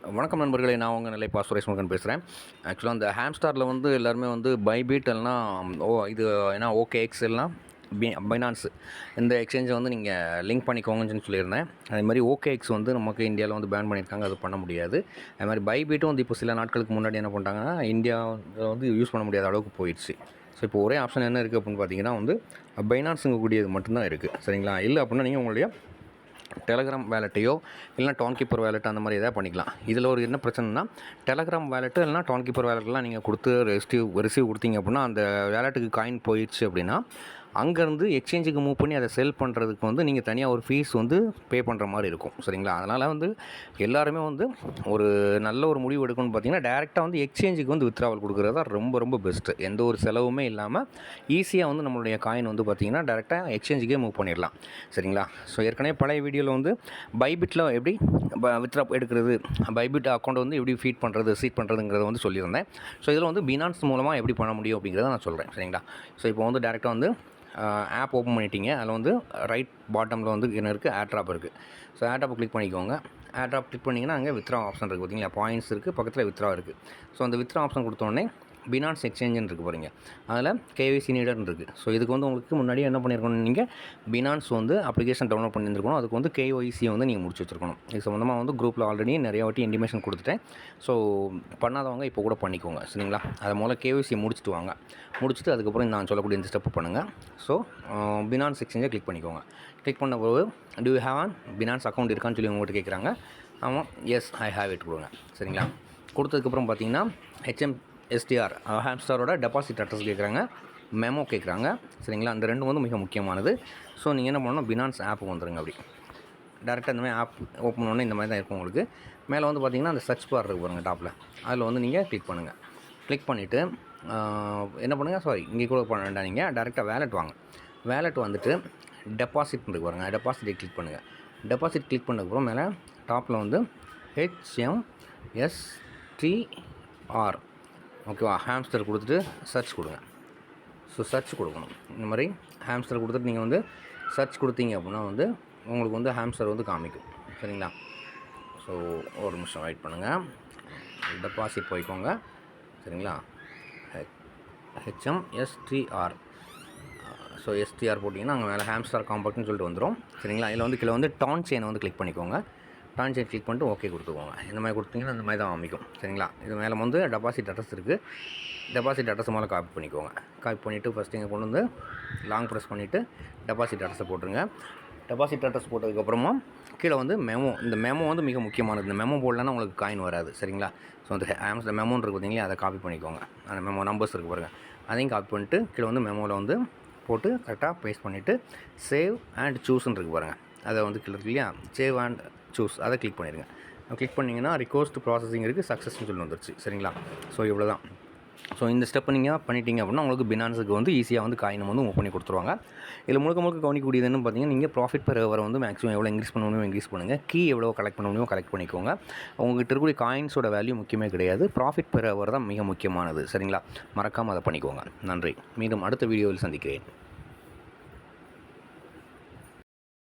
வணக்கம் நண்பர்களே, நான் உங்கள் நிலைப்பா சுரேஷ் முருகன் பேசுகிறேன். ஆக்சுவலாக அந்த ஹேம்ஸ்டாரில் வந்து எல்லாருமே வந்து பைபிட் இல்லைனா இது ஏன்னா OKX இல்லைனா பைனான்ஸ் இந்த எக்ஸ்சேஞ்சை வந்து நீங்கள் லிங்க் பண்ணிக்கோங்கன்னு சொல்லியிருந்தேன். அதேமாதிரி OKX வந்து நமக்கு இந்தியாவில் வந்து பேன் பண்ணியிருக்காங்க, அது பண்ண முடியாது. அதுமாதிரி பைபிட்டும் வந்து இப்போ சில நாட்களுக்கு முன்னாடி என்ன பண்ணிட்டாங்கன்னா இந்தியாவில் வந்து யூஸ் பண்ண முடியாத அளவுக்கு போயிடுச்சு. ஸோ இப்போ ஒரே ஆப்ஷன் என்ன இருக்குது அப்படின்னு பார்த்தீங்கன்னா வந்து பைனான்ஸுங்க கூடியது மட்டும்தான் இருக்குது. சரிங்களா? இல்லை அப்படின்னா நீங்கள் உங்களுடைய டெலகிராம் வேலெட்டையோ இல்லைனா டவுன் கீப்பர் வேலெட் அந்த மாதிரி எதாவது பண்ணிக்கலாம். இதில் ஒரு என்ன பிரச்சனைனா, டெலகிராம் வேலெட்டு இல்லைனா டவுன் கீப்பர் வேலெட்லாம் நீங்கள் கொடுத்து ரிசீவ் கொடுத்தீங்க அப்படின்னா அந்த வேலெட்டுக்கு காயின் போயிடுச்சு அப்படின்னா அங்கேருந்து எக்ஸ்சேஞ்சுக்கு மூவ் பண்ணி அதை செல் பண்ணுறதுக்கு வந்து நீங்கள் தனியாக ஒரு ஃபீஸ் வந்து பே பண்ணுற மாதிரி இருக்கும். சரிங்களா? அதனால் வந்து எல்லாருமே வந்து ஒரு நல்ல ஒரு முடிவு எடுக்கணும்னு பார்த்தீங்கன்னா டேரெக்டாக வந்து எக்ஸ்சேஞ்சுக்கு வந்து வித்ட்ராவல் கொடுக்குறது தான் ரொம்ப ரொம்ப பெஸ்ட்டு. எந்த ஒரு செலவுமே இல்லாமல் ஈஸியாக வந்து நம்மளுடைய காயின் வந்து பார்த்திங்கன்னா டேரெக்டாக எக்ஸ்சேஞ்சுக்கே மூவ் பண்ணிடலாம். சரிங்களா? ஸோ ஏற்கனவே பழைய வீடியோவில் வந்து பைபிட்டில் எப்படி வித்ட்ரா எடுக்கிறது, பைபிட் அக்கௌண்ட் வந்து எப்படி சீட் பண்ணுறதுங்கிறத வந்து சொல்லியிருந்தேன். ஸோ இதில் வந்து பினான்ஸ் மூலமாக எப்படி பண்ண முடியும் அப்படிங்கிறத நான் சொல்கிறேன். சரிங்களா? ஸோ இப்போ வந்து டேரெக்டாக வந்து ஆப் ஓப்பன் பண்ணிட்டீங்க. அதில் வந்து ரைட் பாட்டமில் வந்து என்ன இருக்குது, ஏர்ட்ராப் இருக்குது. ஸோ ஏர்ட்ராப்பை கிளிக் பண்ணிக்கோங்க. ஏர்ட்ராப் கிளிக் பண்ணிங்கன்னா அங்கே வித்ட்ரா ஆப்ஷன் இருக்குது பார்த்தீங்களா, பாயிண்ட்ஸ் இருக்குது, பக்கத்தில் வித்ட்ரா இருக்குது. ஸோ அந்த வித்ட்ரா ஆப்ஷன் கொடுத்தோடனே பினான்ஸ் எக்ஸ்சேஞ்சுன்னு இருக்குது பாருங்க, அதில் KYC நீடர்னு இருக்குது. ஸோ இதுக்கு வந்து உங்களுக்கு முன்னாடியே என்ன பண்ணியிருக்கணும், நீங்கள் பினான்ஸ் வந்து அப்ளிகேஷன் டவுன்லோட் பண்ணியிருக்கணும். அதுக்கு வந்து KYC வந்து நீங்கள் முடிச்சு வச்சுருக்கணும். இது சம்மந்தமாக வந்து குரூப்பில் ஆல்ரெடி நிறையா வாட்டி இன்டிமேஷன் கொடுத்துட்டேன். ஸோ பண்ணாதவங்க இப்போ கூட பண்ணிக்கோங்க. சரிங்களா? அதை முதல்ல KYC முடிச்சுட்டு வாங்க. முடிச்சுட்டு அதுக்கப்புறம் நான் சொல்லக்கூடிய இந்த ஸ்டெப்பு பண்ணுங்கள். ஸோ பினான்ஸ் எக்ஸ்சேஞ்சை கிளிக் பண்ணிக்கோங்க. கிளிக் பண்ண போது to you have finance account இருக்கான்னு சொல்லி உங்கள்கிட்ட கேட்குறாங்க. ஆமாம், எஸ் ஐ ஹேவ் இட் கொடுங்க. சரிங்களா? கொடுத்ததுக்கப்புறம் பார்த்தீங்கன்னா HMSTR ஹேம்ஸ்டாரோட டெபாசிட் அட்ரஸ் கேட்குறாங்க, மெமோ கேட்குறாங்க. சரிங்களா? அந்த ரெண்டும் வந்து மிக முக்கியமானது. ஸோ நீங்கள் என்ன பண்ணணும், பினான்ஸ் ஆப்புக்கு வந்துடுங்க. அப்படி டேரெக்டாக இந்த மாதிரி ஆப் ஓப்பன் பண்ணோன்னே இந்த மாதிரி தான் இருக்கும் உங்களுக்கு. மேலே வந்து பார்த்திங்கன்னா அந்த சர்ச் பார் இருக்குது பாருங்கள் டாப்பில், அதில் வந்து நீங்கள் கிளிக் பண்ணுங்கள். கிளிக் பண்ணிவிட்டு என்ன பண்ணுங்கள், இங்கே கூட பண்ண வேண்டாம், நீங்கள் டேரெக்டாக வேலெட் வாங்க. வேலெட் வந்துட்டு டெபாசிட் இருக்கு பாருங்கள், டெபாசிட்டை கிளிக் பண்ணுங்கள். டெபாசிட் கிளிக் பண்ணதுக்கப்புறம் மேலே டாப்பில் வந்து HMSTR ஓகேவா, ஹேம்ஸ்டர் கொடுத்துட்டு சர்ச் கொடுங்க. ஸோ சர்ச் கொடுக்கணும். இந்த மாதிரி ஹேம்ஸ்டர் கொடுத்துட்டு நீங்கள் வந்து சர்ச் கொடுத்தீங்க அப்படின்னா வந்து உங்களுக்கு வந்து ஹேம்ஸ்டர் வந்து காமிக்கும். சரிங்களா? ஸோ ஒரு நிமிஷம் வெயிட் பண்ணுங்கள். டெபாசிட் போய்க்கோங்க. சரிங்களா? HMSTR. ஸோ STR போட்டிங்கன்னா அங்கே மேலே ஹேம்ஸ்டார் காம்பேக்ட்னு சொல்லிட்டு வந்துடும். சரிங்களா? இதில் வந்து கீழே வந்து டான் செயினை வந்து கிளிக் பண்ணிக்கோங்க. டான் செயின் கிளிக் பண்ணிட்டு ஓகே கொடுத்துக்கோங்க. இந்த மாதிரி கொடுத்தீங்கன்னா இந்த மாதிரி தான் காமிக்கும். சரிங்களா? இது மேலே வந்து டெபாசிட் அட்ரஸ் இருக்குது. டெபாசிட் அட்ரஸ் மேலே காப்பி பண்ணிக்கோங்க. காப்பி பண்ணிவிட்டு ஃபஸ்ட்டு இங்கே கொண்டு வந்து லாங் ப்ரெஸ் பண்ணிவிட்டு டெபாசிட் அட்ரஸை போட்டுருங்க. டெபாசிட் அட்ரஸ் போட்டதுக்கப்புறமா கீழே வந்து மெமோ, இந்த மெமோ வந்து மிக முக்கியமானது. இந்த மெமோ போடலன்னா உங்களுக்கு காயின் வராது. சரிங்களா? ஸோ அந்த மெமோன்னு இருக்குது பார்த்தீங்களா, அதை காப்பி பண்ணிக்கோங்க. அந்த மெமோ நம்பர்ஸ் இருக்குது பாருங்கள், அதையும் காப்பி பண்ணிட்டு கீழே வந்து மெமோவில் வந்து போட்டு கரெக்டாக பேஸ்ட் பண்ணிவிட்டு சேவ் அண்ட் சூஸ்ன்னு இருக்குது பாருங்கள், அதை வந்து கீழே இருக்கு இல்லையா, சேவ் அண்ட் சூஸ், அதை கிளிக் பண்ணிடுங்க. கிளிக் பண்ணிங்கன்னா ரிக்வெஸ்ட் ப்ராசஸிங் இருக்குது, சக்ஸஸ்ன்னு சொல்லி வந்துருச்சு. சரிங்களா? ஸோ இவ்வளோ தான். ஸோ இந்த ஸ்டெப் நீங்கள் பண்ணிட்டீங்க அப்படின்னா உங்களுக்கு பினான்ஸுக்கு வந்து ஈஸியாக வந்து காயின் வந்து மூவ் பண்ணி கொடுத்துருவாங்க. இதில் முழுக்க கவனிக்கக்கூடியதுன்னு பார்த்தீங்கன்னா, நீங்கள் ப்ராஃபிட் பெர் ஹவர் வந்து மேக்ஸிமம் எவ்வளோ இன்க்ரீஸ் பண்ண முடியுமோ இன்க்ரீஸ் பண்ணுங்கள். கீ எவ்வளோ கலெக்ட் பண்ண முடியுமோ கலெக்ட் பண்ணிக்கோங்க. உங்கள்கிட்ட இருக்கக்கூடிய காயின்ஸோட வேல்யூ முக்கியமே கிடையாது, ப்ராஃபிட் பெர் ஹவர் தான் மிக முக்கியமானது. சரிங்களா? மறக்காமல் அதை பண்ணிக்கோங்க. நன்றி. மீண்டும் அடுத்த வீடியோவில் சந்திக்கிறேன்.